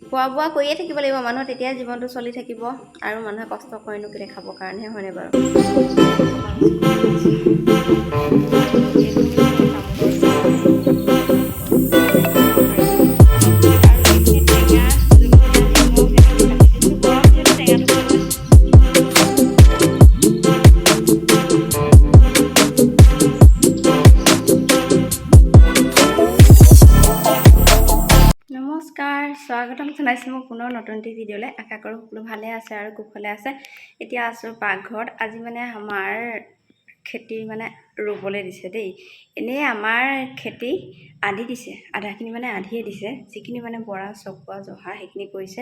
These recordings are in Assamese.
খোৱা বোৱা কৰিয়ে থাকিব লাগিব মানুহ, তেতিয়া জীৱনটো চলি থাকিব। আৰু মানুহে কষ্ট কৰিনো কেলে খাবৰ কাৰণেহে, হয়নে বাৰু? নমস্কাৰ, স্বাগতম জনাইছোঁ মোক পুনৰ নতুন এটি ভিডিঅ'লৈ। আশা কৰোঁ সকলো ভালে আছে আৰু কুশলে আছে। এতিয়া আছোঁ পাকঘৰত। আজি মানে আমাৰ খেতি মানে ৰুবলৈ দিছে দেই। এনেই আমাৰ খেতি আধি দিছে, আধাখিনি মানে আধিয়ে দিছে। যিখিনি মানে বৰা চকোৱা জহা সেইখিনি কৰিছে,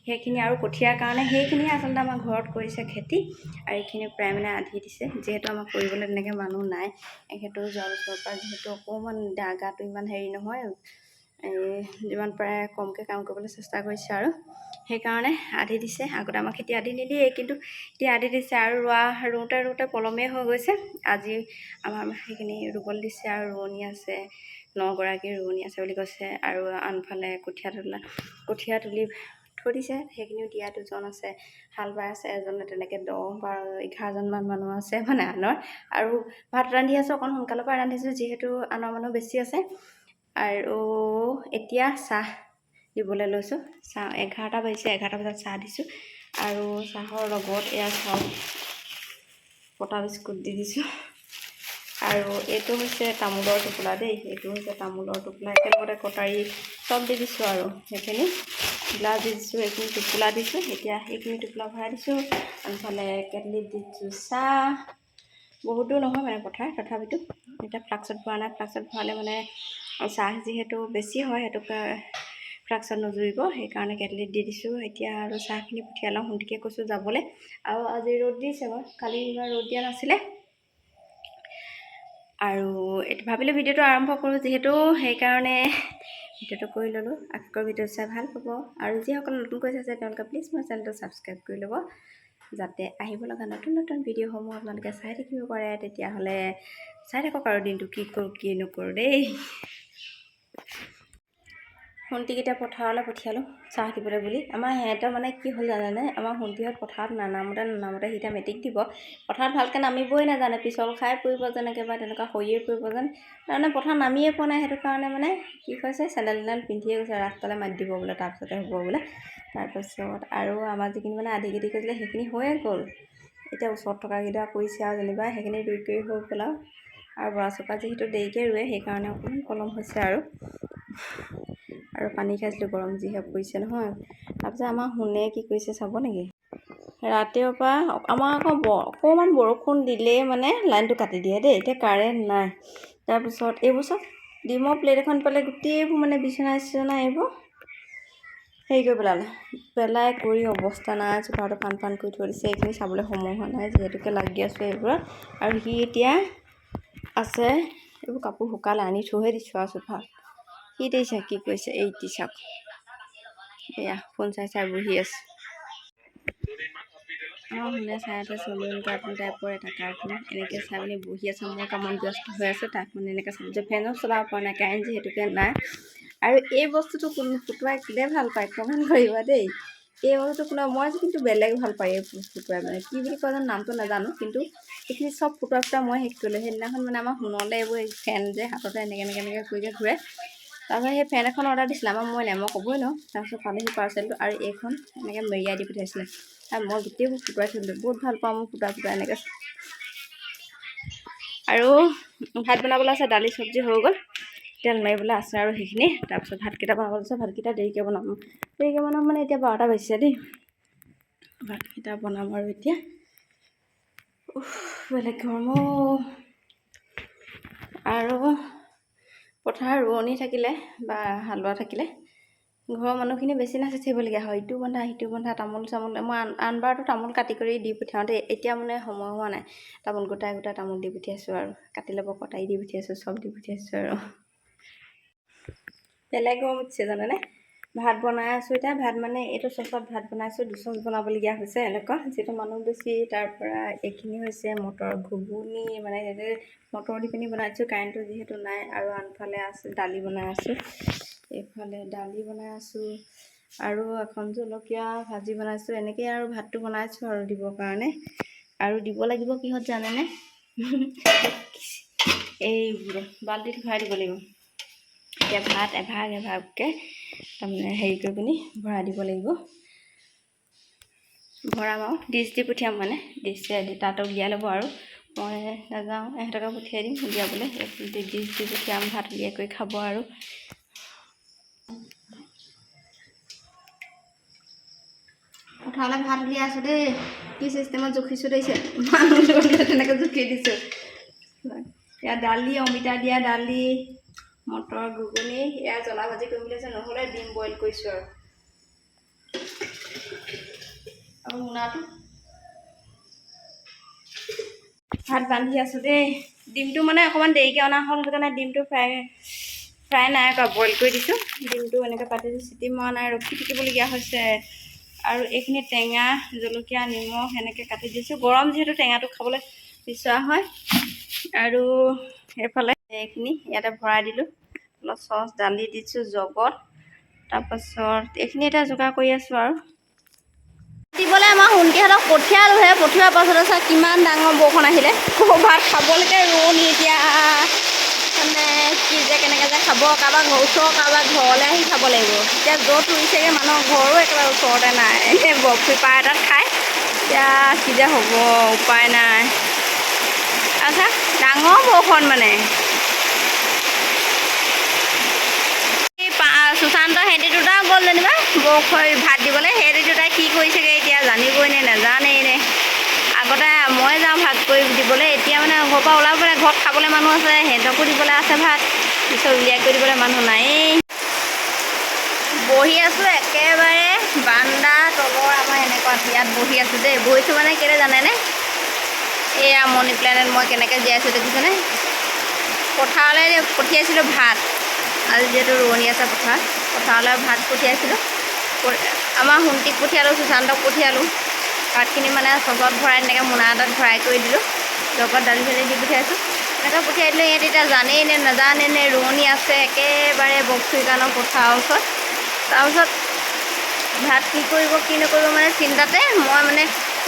সেইখিনি আৰু কঠীয়াৰ কাৰণে সেইখিনিয়ে আচলতে আমাৰ ঘৰত কৰিছে খেতি। আৰু এইখিনি প্ৰায় মানে আধি দিছে, যিহেতু আমাক কৰিবলৈ তেনেকৈ মানুহ নাই। সেইটো যোৱাৰ বছৰৰ পৰা যিহেতু অকণমান গাটো ইমান হেৰি নহয়, যিমান পাৰে কমকৈ কাম কৰিবলৈ চেষ্টা কৰিছে আৰু সেইকাৰণে আধি দিছে। আগতে আমাৰ খেতি আধি নিদিয়ে, কিন্তু এতিয়া আধি দিছে আৰু ৰুওঁতে পলমেই হৈ গৈছে। আজি আমাৰ সেইখিনি ৰুবলৈ দিছে আৰু ৰোৱনী আছে, 9 গৰাকী ৰোৱনী আছে বুলি কৈছে। আৰু আনফালে কঠীয়া তুলি থৈ দিছে, সেইখিনিও দিয়া 2জন আছে, হাল বাই আছে এজনে, তেনেকৈ 10-11জনমান মানুহ আছে মানে আনৰ। আৰু ভাত ৰান্ধি আছোঁ, অকণ সোনকালৰ পৰা ৰান্ধিছোঁ যিহেতু আনৰ মানুহ বেছি আছে। আৰু এতিয়া চাহ দিবলৈ লৈছোঁ। চাহ 11টা বাজিছে, 11টা বজাত চাহ দিছোঁ। আৰু চাহৰ লগত এয়া চাউল পটা বিস্কুট দি দিছোঁ। আৰু এইটো হৈছে তামোলৰ টোপোলা দেই, এইটো হৈছে তামোলৰ টোপোলা, একেলগতে কটাৰী চব দি দিছোঁ। আৰু সেইখিনি গিলাচ দি দিছোঁ, এইখিনি টোপোলা দিছোঁ। এতিয়া এইখিনি টোপোলা ভৰাই দিছোঁ। আনফালে কেটলিত দিছোঁ চাহ। বহুতো নহয় মানে পথাৰ, তথাপিতো এতিয়া ফ্লাক্সত ভৰা নাই। ফ্লাক্সত ভৰালে মানে চাহ যিহেতু বেছি হয়, সেইটোকে ফ্লাক্সত নুজুৰিব, সেইকাৰণে কেটলিত দি দিছোঁ। এতিয়া আৰু চাহখিনি পঠিয়াই লওঁ, সোনটিকে কৈছোঁ যাবলৈ। আৰু আজি ৰ'দ দিছে বাৰু, কালি ইমান ৰ'দ দিয়া নাছিলে। আৰু এইটো ভাবিলোঁ ভিডিঅ'টো আৰম্ভ কৰোঁ যিহেতু, সেইকাৰণে ভিডিঅ'টো কৰি ল'লোঁ। আকৌ ভিডিঅ'টো চাই ভাল পাব। আৰু যিসকল নতুনকৈ চাইছে তেওঁলোকে প্লিজ মোৰ চেনেলটো ছাবস্ক্ৰাইব কৰি ল'ব, যাতে আহিব লগা নতুন নতুন ভিডিঅ'সমূহ আপোনালোকে চাই থাকিব পাৰে। তেতিয়াহ'লে চাই থাকক আৰু দিনটো কি কৰোঁ কি নকৰোঁ দেই। ভণ্টিকেইটা পথাৰলৈ পঠিয়ালোঁ চাহ দিবলৈ বুলি। আমাৰ সিহঁতৰ মানে কি হ'ল জানেনে, আমাৰ ভণ্টিহঁত পথাৰত নানামতে সিহঁতে মেট্ৰিক দিব। পথাৰত ভালকৈ নামিবই নাজানে, পিছল খাই পৰিব যেনেকৈ বা তেনেকুৱা হৈয়ে পৰিব যেন, তাৰমানে পথাৰত নামিয়ে পোৱা নাই। সেইটো কাৰণে মানে কি হৈছে, চেণ্ডেল পিন্ধিয়ে গৈছে, ৰাস্তালৈ মাতি দিব বোলে, তাৰপিছতে হ'ব বোলে। তাৰপাছত আৰু আমাৰ যিখিনি মানে আধি খেতি কৰিছিলে সেইখিনি হৈয়ে গ'ল। এতিয়া ওচৰত থকাকেইটা কৰিছে আৰু যেনিবা সেইখিনি ৰুই কৰি হৈ গ'ল। আৰু বৰা চকা যিহেতু দেৰিকৈ ৰুৱে, সেইকাৰণে অকণমান পলম হৈছে আৰু পানী খাইছিলোঁ, গৰম যিহে পৰিছে নহয়। তাৰপিছত আমাৰ শুনে কি কৰিছে চাব নেকি? ৰাতিৰ পৰা আমাৰ আকৌ অকণমান বৰষুণ দিলেই মানে লাইনটো কাটি দিয়ে দেই। এতিয়া কাৰেণ্ট নাই। তাৰপিছত এইবোৰ চব ডিমৰ প্লেট এখন পালে গোটেইবোৰ মানে বিচনা এইবোৰ হেৰি কৰি পেলাই কৰি অৱস্থা নাই। চোফাটো ফান কৰি থৈ দিছে। এইখিনি চাবলৈ সময় হোৱা নাই যিহেতুকে লাগি আছোঁ এইবোৰত। আৰু সি এতিয়া আছে, এইবোৰ কাপোৰ শুকালে আনি থৈহে দিছোঁ আৰু চোফাত। সি দেখিছে কি কৰিছে, এই চাওক, এয়া ফোন চাই বহি আছে। শুনে চাই আছে চলুন কাৰ্টুন টাইপৰ এটা কাৰ্টুন, এনেকৈ চাই পিনি বহি আছে। মই কামত ব্যস্ত হৈ আছোঁ, তাক মানে এনেকৈ চাব যে ফেনো চলাব পৰা নাই, কাৰেণ্ট যিহেতুকে নাই। আৰু এই বস্তুটো কোনো ফুটুৱাই কোনে ভাল পায় কমেণ্ট কৰিবা দেই। এই বস্তুটো মই কিন্তু বেলেগ ভাল পায় এই ফুটুৱাই, মানে কি বুলি কয় জানো, নামটো নাজানো, কিন্তু এইখিনি চব ফুটুৱা মই শেষ কৰিলোঁ। সেইদিনাখন মানে আমাৰ শুনলে এইবোৰ ফেন যে হাততে এনেকৈ কৰি ঘূৰে। তাৰপিছত সেই ফেন এখন অৰ্ডাৰ দিছিলে, মই ক'বই নোৱাৰোঁ। তাৰপিছত পালেহি পাৰ্চেলটো, আৰু এইখন এনেকৈ মেৰিয়াই দি পঠিয়াইছিলে। আৰু মই গোটেইবোৰ ফুটুৱাই থৈ দিলোঁ। বহুত ভাল পাওঁ মই ফুটুৱাই এনেকৈ। আৰু ভাত বনাবলৈ আছে, দালি চব্জি হৈ গ'ল, তেল মাৰিবলৈ আছে আৰু সেইখিনি। তাৰপিছত ভাতকেইটা বনাবলৈ আছে, ভাতকেইটা দেৰিকৈ বনাম মানে এতিয়া 12টা বাজিছে দেই। ভাতকেইটা বনাম আৰু এতিয়া বেলেগ গৰম। আৰু পথাৰ ৰোৱনী থাকিলে বা হালোৱা থাকিলে ঘৰৰ মানুহখিনি বেছি নাচিবলগীয়া হয়। ইটো বন্ধা সিটো বন্ধা, তামোল চামোল। মই আনবাৰতো তামোল কাটি কৰি দি পঠিয়াওঁ দেই। এতিয়া মানে সময় হোৱা নাই, তামোল গোটাই তামোল দি পঠিয়াইছোঁ। আৰু কাটি ল'ব কটাৰী দি পঠিয়াইছোঁ, চব দি পঠিয়াইছোঁ। আৰু বেলেগ গৰম উঠিছে জানেনে। ভাত বনাই আছোঁ এতিয়া। ভাত মানে এইটো চচত ভাত বনাইছোঁ, 2 চচ বনাবলগীয়া হৈছে এনেকুৱা, যিহেতু মানুহ বেছি। তাৰপৰা এইখিনি হৈছে মটৰ ঘুগুনি, মানে মটৰ দি পিনি বনাইছোঁ, কাৰেণ্টটো যিহেতু নাই। আৰু আনফালে আছে দালি বনাই আছোঁ, এইফালে দালি বনাই আছোঁ। আৰু এখন জলকীয়া ভাজি বনাইছোঁ। এনেকৈ আৰু ভাতটো বনাইছোঁ আৰু দিবৰ কাৰণে। আৰু দিব লাগিব কিহত জানেনে? এই বাল্টিত ভৰাই দিব লাগিব। এতিয়া ভাত এভাগকৈ তাৰমানে হেৰি কৰি পিনি ভৰাই দিব লাগিব। ভৰাম আৰু ডিছ দি পঠিয়াম, মানে ডিছে তাতে উলিয়াই ল'ব। আৰু মই নাযাওঁ, এহেঁতকে পঠিয়াই দিম উলিয়াবলৈ। ডিছ দি পঠিয়াম, ভাত উলিয়াই কৰি খাব। আৰু উঠালে ভাত উলিয়াই আছোঁ দেই। কি চিষ্টেমত জুখিছোঁ দেখিছে? মানুহ তেনেকৈ জুখি দিছোঁ। এয়া দালি, অমিতা দিয়া দালি, মটৰ ঘুগুনি, এয়া জ্বলা ভাজি কৰিম বুলি আছে, নহ'লে ডিম বইল কৰিছোঁ। আৰু মোনাটো ভাত বান্ধি আছোঁ দেই। ডিমটো মানে অকণমান দেৰিকৈ অনা হ'ল, সেইটো কাৰণে ডিমটো ফ্ৰাই নাই কৰা, বইল কৰি দিছোঁ। ডিমটো এনেকৈ পাতিটো চিটি মৰা নাই, ৰখি থাকিবলগীয়া হৈছে। আৰু এইখিনি টেঙা, জলকীয়া, নিমখ এনেকৈ কাটি দিছোঁ। গৰম যিহেতু টেঙাটো খাবলৈ বিচৰা হয়। আৰু এইফালে এইখিনি ইয়াতে ভৰাই দিলোঁ। অলপ চচ দালি দিছোঁ জগত। তাৰপাছত এইখিনি এতিয়া যোগাৰ কৰি আছোঁ। আৰু দিবলৈ আমাৰ সোনটিহঁতক পঠিয়ালোঁহে। পঠিওৱাৰ পাছতে চা কিমান ডাঙৰ বৰষুণ আহিলে। ভাত খাবলৈকে ৰোৱনি এতিয়া মানে কি যে কেনেকৈ যে খাব। কাৰোবাৰ ওচৰৰ কাৰোবাৰ ঘৰলৈ আহি খাব লাগিব। এতিয়া য'ত ৰুইছেগৈ মানুহৰ ঘৰো একেবাৰে ওচৰতে নাই। এনেই বৰফি পাৰ এটাত খায়। এতিয়া কি যে হ'ব, উপায় নাই। আচ্ছা, ডাঙৰ বৰষুণ মানে সুশান্ত সিহঁতি দুটাও গ'ল যেনিবা বৰষুণ ভাত দিবলৈ। সিহঁতি দুটাই কি কৰিছেগৈ এতিয়া, জানিবই নে নাজানেই নে। আগতে মই যাওঁ ভাত কৰি দিবলৈ, এতিয়া মানে ঘৰৰ পৰা ওলাব পাৰে। ঘৰত খাবলৈ মানুহ আছে, সিহঁতকো দিবলৈ আছে ভাত। পিছত উলিয়াই কৰি দিবলৈ মানুহ নায়েই। বহি আছোঁ একেবাৰে বান্দা তলৰ আমাৰ এনেকুৱা ইয়াত বহি আছোঁ দেই। বহিছোঁ মানে কেলৈ জানেনে? এয়া মনি প্লেনেট মই কেনেকৈ জীয়াইছোঁ দেখিছেনে? পথাৰলৈ পঠিয়াইছিলোঁ ভাত। আজি যিহেতু ৰোৱনি আছে পথাৰলৈ ভাত পঠিয়াইছিলোঁ। আমাৰ সোনটিক পঠিয়ালোঁ, সুশান্তক পঠিয়ালোঁ। ভাতখিনি মানে চচত ভৰাই তেনেকৈ মোনা এটাত ভৰাই কৰি দিলোঁ। লগত দালি চালি দি পঠিয়াইছোঁ। এনেকৈ পঠিয়াই দিলোঁ। ইহঁতি এতিয়া জানেই নে নাজানে নে, ৰোৱনি আছে একেবাৰে বক্সিগানৰ পথাৰৰ ওচৰত। তাৰপিছত ভাত কি কৰিব কি নকৰিব মানে চিন্তাতে মই মানে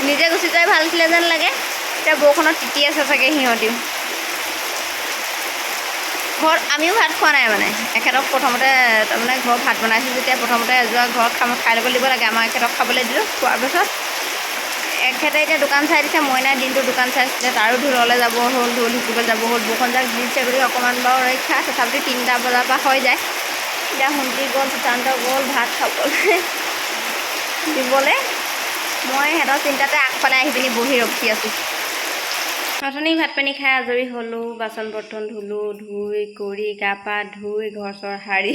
নিজে গুচি যোৱাই ভাল আছিলে যেন লাগে। এতিয়া বৰষুণত তিতি আছে চাগে সিহঁতিও। ঘৰত আমিও ভাত খোৱা নাই মানে। এখেতক প্ৰথমতে তাৰমানে ঘৰত ভাত বনাইছোঁ যেতিয়া প্ৰথমতে এযোৰা ঘৰত খাই ল'ব দিব লাগে। আমাৰ এখেতক খাবলৈ দিলোঁ। খোৱাৰ পাছত এখেতে এতিয়া দোকান চাই দিছে। মইনাই দিনটো দোকান চাইছিলে, তাৰো ঢোললৈ যাব হ'ল, ঢোল শিকিবলৈ যাব হ'ল। বৰষুণজাক দিছে গতিকে অকণমান বাৰু ৰক্ষা। তথাপিতো 3টা বজাৰ পৰা হৈ যায়। এতিয়া সোনটি গ'ল, সুশান্ত গ'ল ভাত খাবলৈ দিবলৈ। মই সিহঁতৰ চিন্তাতে আগফালে আহি পিনি বহি ৰখি আছোঁ। অথনি ভাত পানী খাই আজৰি হ'লোঁ। বাচন বৰ্তন ধুলোঁ, ধুই কৰি গা পা ধুই ঘৰ চৰ সাৰি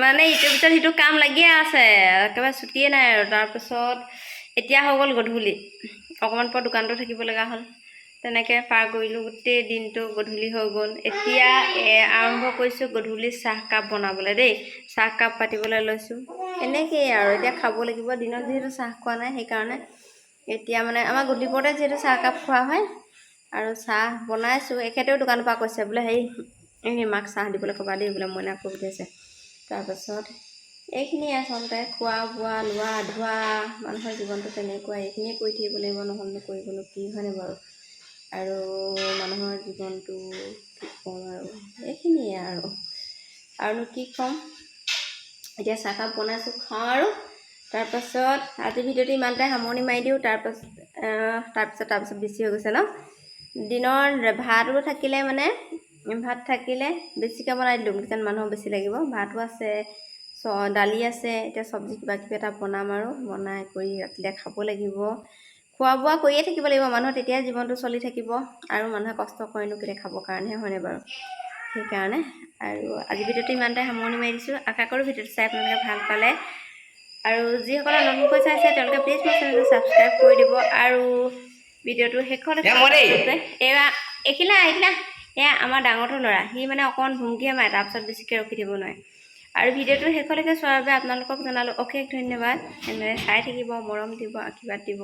মানে ইটোৰ পিছত সিটো কাম লাগিয়ে আছে, একেবাৰে ছুটিয়ে নাই। আৰু তাৰপিছত এতিয়া হৈ গ'ল গধূলি। অকণমান পৰ দোকানটো থাকিব লগা হ'ল। তেনেকৈ পাৰ কৰিলোঁ গোটেই দিনটো। গধূলি হৈ গ'ল। এতিয়া আৰম্ভ কৰিছোঁ গধূলি চাহকাপ বনাবলৈ দেই। চাহকাপ পাতিবলৈ লৈছোঁ। এনেকৈয়ে আৰু এতিয়া খাব লাগিব। দিনত যিহেতু চাহ খোৱা নাই, সেইকাৰণে এতিয়া মানে আমাৰ গধূলি পৰতে যিহেতু চাহকাপ খোৱা হয়। আৰু চাহ বনাইছোঁ। এখেতেও দোকানৰ পৰা কৈছে বোলে হেৰি মাক চাহ দিবলৈ ক'বা দেই বোলে, মইনা কৈ পঠিয়াইছে। তাৰপাছত এইখিনিয়ে আচলতে খোৱা বোৱা লোৱা ধোৱা মানুহৰ জীৱনটো তেনেকুৱা। এইখিনিয়ে কৰি থাকিব লাগিব, নহ'লেনো কৰিবনো কি, হয়নে বাৰু? আৰু মানুহৰ জীৱনটো কি ক'ম আৰু, এইখিনিয়ে আৰুনো কি ক'ম। এতিয়া চাহকাপ বনাইছোঁ, খাওঁ। আৰু তাৰপাছত আজি ভিডিঅ'টো ইমানতে সামৰণি মাৰি দিওঁ। তাৰপিছত বেছি হৈ গৈছে ন। দিনৰ ভাতো থাকিলে মানে ভাত থাকিলে বেছিকৈ বনাই দিলোঁ, কিজান মানুহৰ বেছি লাগিব। ভাতো আছে, দালি আছে। এতিয়া চব্জি কিবা কিবি এটা বনাম আৰু বনাই কৰি ৰাতিলৈ খাব লাগিব। খোৱা বোৱা কৰিয়ে থাকিব লাগিব মানুহ, তেতিয়াই জীৱনটো চলি থাকিব। আৰু মানুহে কষ্ট কৰেনো কেলৈ, খাবৰ কাৰণেহে, হয়নে বাৰু? সেইকাৰণে আৰু আজি ভিডিঅ'টো ইমানতে সামৰণি মাৰি দিছোঁ। আশা কৰোঁ ভিডিঅ'টো চাই আপোনালোকে ভাল পালে। আৰু যিসকলে নতুনকৈ চাইছে তেওঁলোকে প্লিজ মোৰ চেনেলটো ছাবস্ক্ৰাইব কৰি দিব। আৰু ভিডিঅ'টো শেষলৈকে এইখিলা এয়া আমাৰ ডাঙৰটো ল'ৰা, সি মানে অকণমান ভুমকিয়ে মাৰে, তাৰপিছত বেছিকৈ ৰখি দিব নোৱাৰে। আৰু ভিডিঅ'টো শেষলৈকে চোৱাৰ বাবে আপোনালোকক জনালোঁ অশেষ ধন্যবাদ। এনেদৰে চাই থাকিব, মৰম দিব, আশীৰ্বাদ দিব।